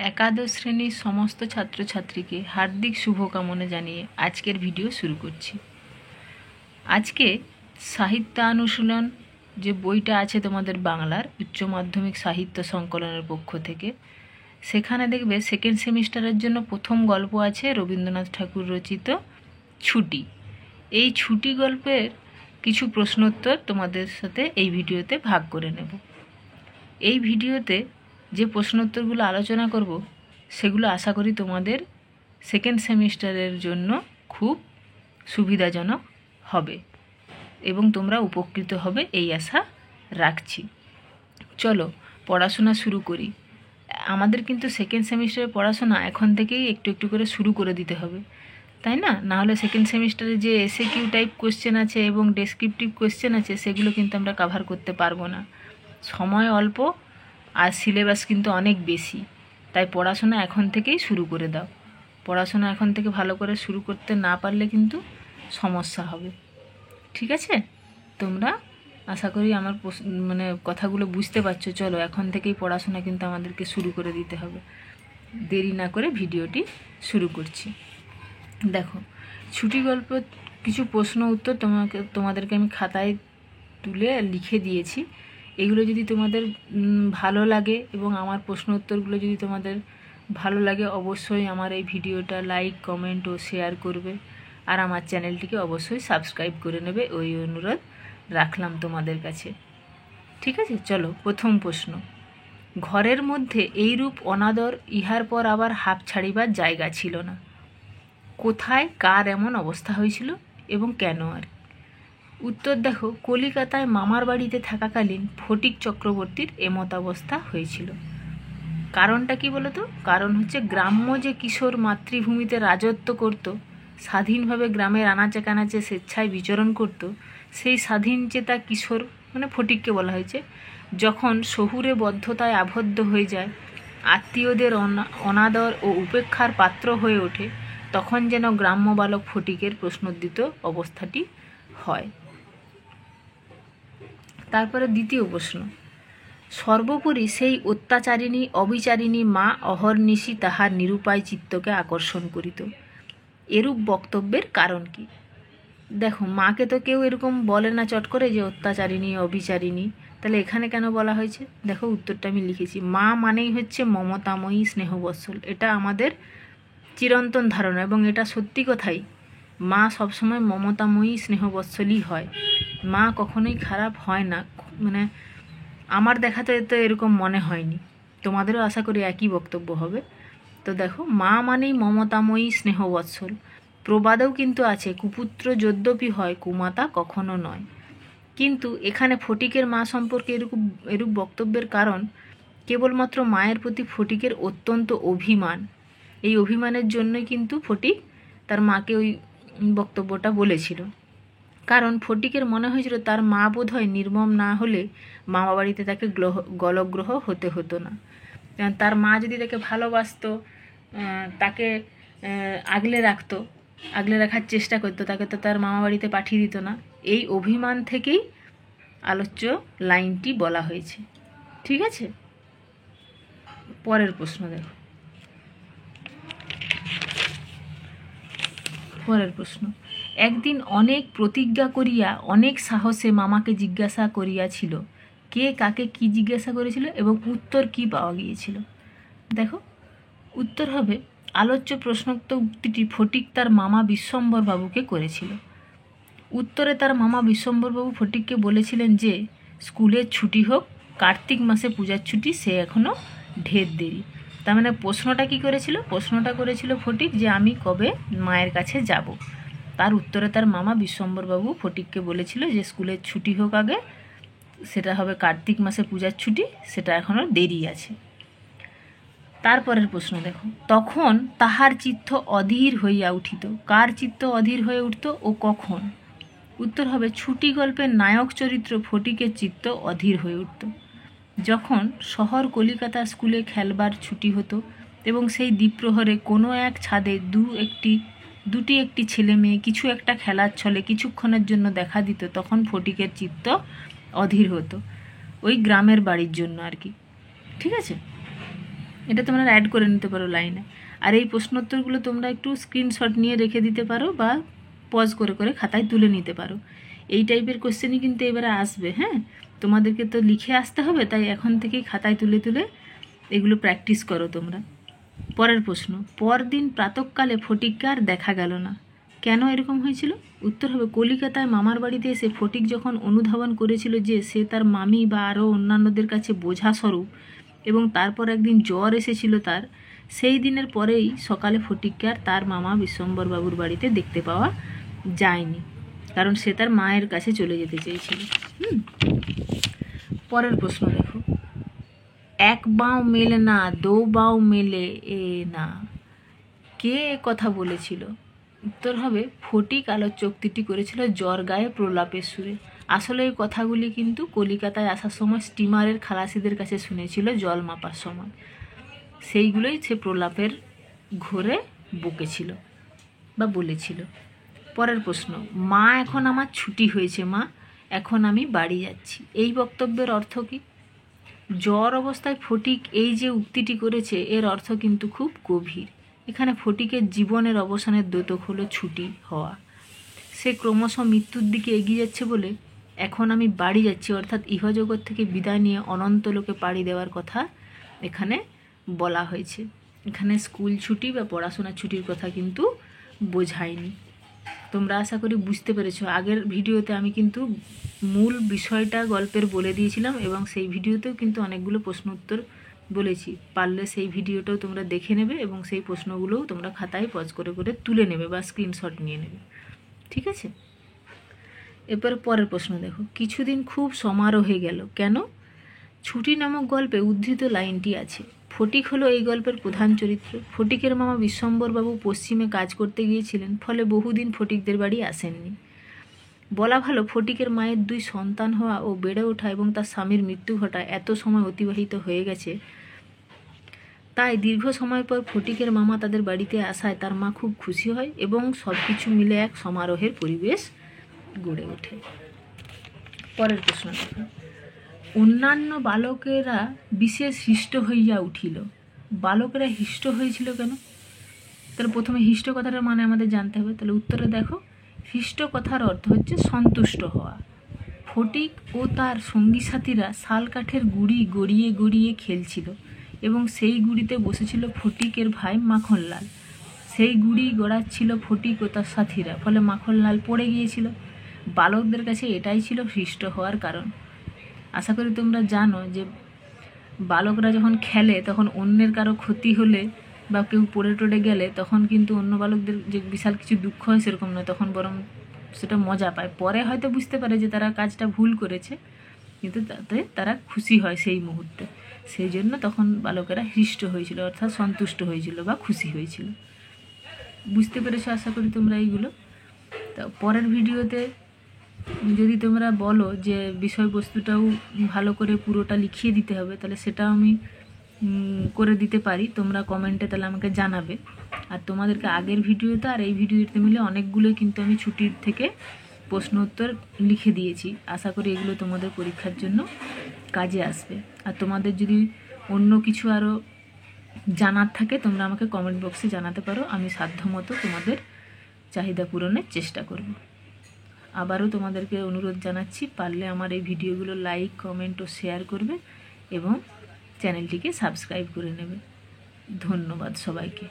একাদশ শ্রেণীর সমস্ত ছাত্রছাত্রীকে হার্দিক শুভকামনা জানিয়ে আজকের ভিডিও শুরু করছি। আজকে সাহিত্যানুশীলন যে বইটা আছে তোমাদের বাংলার উচ্চ মাধ্যমিক সাহিত্য সংকলনের পক্ষ থেকে, সেখানে দেখবে সেকেন্ড সেমিস্টারের জন্য প্রথম গল্প আছে রবীন্দ্রনাথ ঠাকুর রচিত ছুটি। এই ছুটি গল্পের কিছু প্রশ্নোত্তর তোমাদের সাথে এই ভিডিওতে ভাগ করে নেব। এই ভিডিওতে যে প্রশ্নোত্তরগুলো আলোচনা করব সেগুলো আশা করি তোমাদের সেকেন্ড সেমিস্টারের জন্য খুব সুবিধাজনক হবে এবং তোমরা উপকৃত হবে এই আশা রাখছি। চলো পড়াশোনা শুরু করি। আমাদের কিন্তু সেকেন্ড সেমিস্টারের পড়াশোনা এখন থেকেই একটু একটু করে শুরু করে দিতে হবে, তাই না? নাহলে সেকেন্ড সেমিস্টারে যে এসএকিউ টাইপ কোশ্চেন আছে এবং ডেসক্রিপটিভ কোশ্চেন আছে সেগুলো কিন্তু আমরা কভার করতে পারবো না। সময় অল্প আর সিলেবাস কিন্তু অনেক বেশি, তাই পড়াশোনা এখন থেকেই শুরু করে দাও। পড়াশোনা এখন থেকে ভালো করে শুরু করতে না পারলে কিন্তু সমস্যা হবে, ঠিক আছে? তোমরা আশা করি আমার কথাগুলো বুঝতে পারছো। চলো এখন থেকেই পড়াশোনা কিন্তু আমাদেরকে শুরু করে দিতে হবে। দেরি না করে ভিডিওটি শুরু করছি। দেখো, ছুটি গল্প কিছু প্রশ্ন উত্তর তোমাদেরকে আমি খাতায় তুলে লিখে দিয়েছি। এগুলো যদি তোমাদের ভালো লাগে এবং আমার প্রশ্ন উত্তরগুলো যদি তোমাদের ভালো লাগে, অবশ্যই আমার এই ভিডিওটা লাইক, কমেন্ট ও শেয়ার করবে আর আমার চ্যানেলটিকে অবশ্যই সাবস্ক্রাইব করে নেবে, ওই অনুরোধ রাখলাম তোমাদের কাছে, ঠিক আছে? চলো প্রথম প্রশ্ন। ঘরের মধ্যে এইরূপ অনাদর ইহার পর আবার হাঁপ ছাড়িবার জায়গা ছিল না। কোথায় কার এমন অবস্থা হয়েছিল এবং কেন? আর উত্তর দেখো, কলিকাতায় মামার বাড়িতে থাকাকালীন ফটিক চক্রবর্তীর এমতাবস্থা হয়েছিল। কারণটা কি বলো তো? কারণ হচ্ছে গ্রাম্য যে কিশোর মাতৃভূমিতে রাজত্ব করত, স্বাধীনভাবে গ্রামের আনাচে কানাচে স্বেচ্ছায় বিচরণ করত, সেই স্বাধীনচেতা কিশোর ফটিককে বলা হয়েছে, যখন শহুরে বদ্ধতায় আবদ্ধ হয়ে যায়, আত্মীয়দের অনাদর ও উপেক্ষার পাত্র হয়ে ওঠে, তখন যেন গ্রাম্য বালক ফটিকের প্রশ্নোদ্দিত অবস্থাটি হয়। তারপরে দ্বিতীয় প্রশ্ন। সর্বোপরি সেই অত্যাচারিণী অবিচারিণী মা অহর্নিশি তাহার নিরুপায় চিত্তকে আকর্ষণ করিত। এরূপ বক্তব্যের কারণ কি? দেখো, মাকে তো কেউ এরকম বলে না চট করে যে অত্যাচারিণী অবিচারিণী, তাহলে এখানে কেন বলা হয়েছে? দেখো উত্তরটা আমি লিখেছি। মা মানেই হচ্ছে মমতাময়ী, স্নেহবৎসল। এটা আমাদের চিরন্তন ধারণা এবং এটা সত্যি কথাই। মা সবসময় মমতাময়ী, স্নেহবৎসলই হয়। মা কখনোই খারাপ হয় না, আমার দেখাতে তো এরকম মনে হয়নি। তোমাদেরও আশা করি একই বক্তব্য হবে। তো দেখো, মা মানেই মমতাময়ী, স্নেহবৎসল। প্রবাদেও কিন্তু আছে, কুপুত্র যদ্যপি হয় কুমাতা কখনো নয়। কিন্তু এখানে ফটিকের মা সম্পর্কে এরূপ বক্তব্যের কারণ কেবলমাত্র মায়ের প্রতি ফটিকের অত্যন্ত অভিমান। এই অভিমানের জন্যই কিন্তু ফটিক তার মাকে ওই বক্তব্যটা বলেছিল। কারণ ফটিকের মনে হয়েছিল তার মা বোধহয় নির্মম না হলে মামা বাড়িতে তাকে গলগ্রহ হতে হতো না। তার মা যদি তাকে ভালোবাসতো, তাকে আগলে রাখার চেষ্টা করতো, তাকে তো তার মামা বাড়িতে পাঠিয়ে দিত না। এই অভিমান থেকেই আলোচ্য লাইনটি বলা হয়েছে, ঠিক আছে? পরের প্রশ্ন দেখো। পরের প্রশ্ন। একদিন অনেক প্রতিজ্ঞা করিয়া অনেক সাহসে মামাকে জিজ্ঞাসা করিয়াছিল, কে কাকে কি জিজ্ঞাসা করেছিল এবং উত্তর কি পাওয়া গিয়েছিল? দেখো, উত্তর হবে, আলোচ্য প্রশ্নোক্ত উক্তিটি ফটিক তার মামা বিশ্বম্ভর বাবুকে করেছিল। উত্তরে তার মামা বিশ্বম্ভরবাবু ফটিককে বলেছিলেন যে স্কুলের ছুটি হোক, কার্তিক মাসে পূজার ছুটি, সে এখনও ঢের দেরি। তার মানে প্রশ্নটা কি করেছিল? প্রশ্নটা করেছিল ফটিক যে আমি কবে মায়ের কাছে যাব। তার উত্তরে তার মামা বিশ্বম্ভরবাবু ফটিককে বলেছিল যে স্কুলের ছুটি হোক আগে, সেটা হবে কার্তিক মাসে পূজার ছুটি, সেটা এখনও দেরি আছে। তারপরের প্রশ্ন দেখো, তখন তাহার চিত্ত অধীর হইয়া উঠিত। কার চিত্ত অধীর হয়ে উঠত ও কখন? উত্তর হবে, ছুটি গল্পের নায়ক চরিত্র ফটিকের চিত্ত অধীর হয়ে উঠত যখন শহর কলিকাতা স্কুলে খেলবার ছুটি হতো এবং সেই দ্বিপ্রহরে কোনো এক ছাদে দুটি একটি ছেলে মেয়ে কিছু একটা খেলার ছলে কিছুক্ষণের জন্য দেখা দিত, তখন ফটিকের চিত্ত অধীর হতো। ওই গ্রামের বাড়ির জন্য আর কি, ঠিক আছে? এটা তোমরা অ্যাড করে নিতে পারো লাইনে। আর এই প্রশ্নোত্তরগুলো তোমরা একটু স্ক্রিনশট নিয়ে রেখে দিতে পারো বা পজ করে করে খাতায় তুলে নিতে পারো। এই টাইপের কোশ্চেনই কিন্তু এবারে আসবে। হ্যাঁ, তোমাদেরকে তো লিখে আসতে হবে, তাই এখন থেকেই খাতায় তুলে তুলে এগুলো প্র্যাকটিস করো তোমরা। পরের প্রশ্ন, পরদিন প্রাতঃকালে ফটিককে আর দেখা গেল না, কেন এরকম হয়েছিল? উত্তর হবে, কলিকাতায় মামার বাড়িতে এসে ফটিক যখন অনুধাবন করেছিল যে সে তার মামি বা আরও অন্যান্যদের কাছে বোঝা স্বরূপ এবং তারপর একদিন জ্বর এসেছিল তার, সেই দিনের পরেই সকালে ফটিককে আর তার মামা বিশ্বম্বরবাবুর বাড়িতে দেখতে পাওয়া যায়নি, কারণ সে তার মায়ের কাছে চলে যেতে চেয়েছিল। পরের প্রশ্ন দেখো, এক বাঁও মেলে না দো বাঁও মেলে এ না, কে কথা বলেছিল? উত্তর হবে, ফটিক আলোকচুক্তিটি করেছিল জ্বর গায়ে প্রলাপের সুরে। আসলে এই কথাগুলি কিন্তু কলিকাতায় আসার সময় স্টিমারের খালাসিদের কাছে শুনেছিল জল মাপার সময়, সেইগুলোই সে প্রলাপের ঘোরে বকেছিল বা বলেছিল। পরের প্রশ্ন, মা এখন আমার ছুটি হয়েছে মা, এখন আমি বাড়ি যাচ্ছি, এই বক্তব্যের অর্থ কী? জ্বর অবস্থায় ফটিক এই যে উক্তিটি করেছে এর অর্থ কিন্তু খুব গভীর। এখানে ফটিকের জীবনের অবসানের দ্যোতক হলো ছুটি হওয়া। সে ক্রমশ মৃত্যুর দিকে এগিয়ে যাচ্ছে বলে এখন আমি বাড়ি যাচ্ছি অর্থাৎ ইহজগৎ থেকে বিদায় নিয়ে অনন্ত লোকে পাড়ি দেওয়ার কথা এখানে বলা হয়েছে। এখানে স্কুল ছুটি বা পড়াশোনার ছুটির কথা কিন্তু বোঝায়নি। তোমরা আশা করি বুঝতে পেরেছো। আগের ভিডিওতে আমি কিন্তু মূল বিষয়টা গল্পের বলে দিয়েছিলাম এবং সেই ভিডিওতেও কিন্তু অনেকগুলো প্রশ্ন উত্তর বলেছি। পারলে সেই ভিডিওটাও তোমরা দেখে নেবে এবং সেই প্রশ্নগুলোও তোমরা খাতায় পজ করে করে তুলে নেবে বা স্ক্রিনশট নিয়ে নেবে। ঠিক আছে, এরপর পরের প্রশ্ন দেখো, কিছুদিন খুব সমারোহে গেল কেন? ছুটি নামক গল্পে উদ্ধৃত লাইনটি আছে। ফটিক হলো এই গল্পের প্রধান চরিত্র। ফটিকের মামা বিশ্বম্বরবাবু পশ্চিমে কাজ করতে গিয়েছিলেন, ফলে বহুদিন ফটিকদের বাড়ি আসেননি। বলা ভালো, ফটিকের মায়ের 2 সন্তান হওয়া ও বেড়ে ওঠা এবং তার স্বামীর মৃত্যু ঘটা এত সময় অতিবাহিত হয়ে গেছে, তাই দীর্ঘ সময় পর ফটিকের মামা তাদের বাড়িতে আসায় তার মা খুব খুশি হয় এবং সব কিছু মিলে এক সমারোহের পরিবেশ গড়ে ওঠে। পরের প্রশ্ন দেখো, অন্যান্য বালকেরা বিশেষ হৃষ্ট হইয়া উঠিল, বালকেরা হৃষ্ট হয়েছিল কেন? তাহলে প্রথমে হৃষ্ট কথাটার মানে আমাদের জানতে হবে। তাহলে উত্তরে দেখো, হৃষ্ট কথার অর্থ হচ্ছে সন্তুষ্ট হওয়া। ফটিক ও তার সঙ্গী সাথীরা শাল কাঠের গুঁড়ি গড়িয়ে গড়িয়ে খেলছিল এবং সেই গুঁড়িতে বসেছিল ফটিকের ভাই মাখনলাল। সেই গুঁড়ি গড়াচ্ছিল ফটিক ও তার সাথীরা, ফলে মাখনলাল পড়ে গিয়েছিল। বালকদের কাছে এটাই ছিল হৃষ্ট হওয়ার কারণ। আশা করি তোমরা জানো যে বালকরা যখন খেলে তখন অন্যের কারো ক্ষতি হলে বা কেউ পড়ে টড়ে গেলে তখন কিন্তু অন্য বালকদের যে বিশাল কিছু দুঃখ হয় সেরকম নয়, তখন বরং সেটা মজা পায়। পরে হয়তো বুঝতে পারে যে তারা কাজটা ভুল করেছে, কিন্তু তাতে তারা খুশি হয় সেই মুহূর্তে। সেই জন্য তখন বালকেরা হৃষ্ট হয়েছিল অর্থাৎ সন্তুষ্ট হয়েছিল বা খুশি হয়েছিল। বুঝতে পেরেছো আশা করি তোমরা এইগুলো। তা পরের ভিডিওতে যদি তোমরা বলো যে বিষয়বস্তুটাও ভালো করে পুরোটা লিখিয়ে দিতে হবে, তাহলে সেটাও আমি করে দিতে পারি। তোমরা কমেন্টে তাহলে আমাকে জানাবে। আর তোমাদেরকে আগের ভিডিওতে আর এই ভিডিওতে মিলে অনেকগুলোই কিন্তু আমি ছুটির থেকে প্রশ্ন উত্তর লিখে দিয়েছি। আশা করি এগুলো তোমাদের পরীক্ষার জন্য কাজে আসবে। আর তোমাদের যদি অন্য কিছু আরও জানার থাকে তোমরা আমাকে কমেন্ট বক্সে জানাতে পারো, আমি সাধ্যমতো তোমাদের চাহিদা পূরণের চেষ্টা করব। আবারও তোমাদেরকে অনুরোধ জানাচ্ছি, পারলে আমার এই ভিডিওগুলো লাইক, কমেন্ট ও শেয়ার করবে এবং চ্যানেলটিকে সাবস্ক্রাইব করে নেবে। ধন্যবাদ সবাইকে।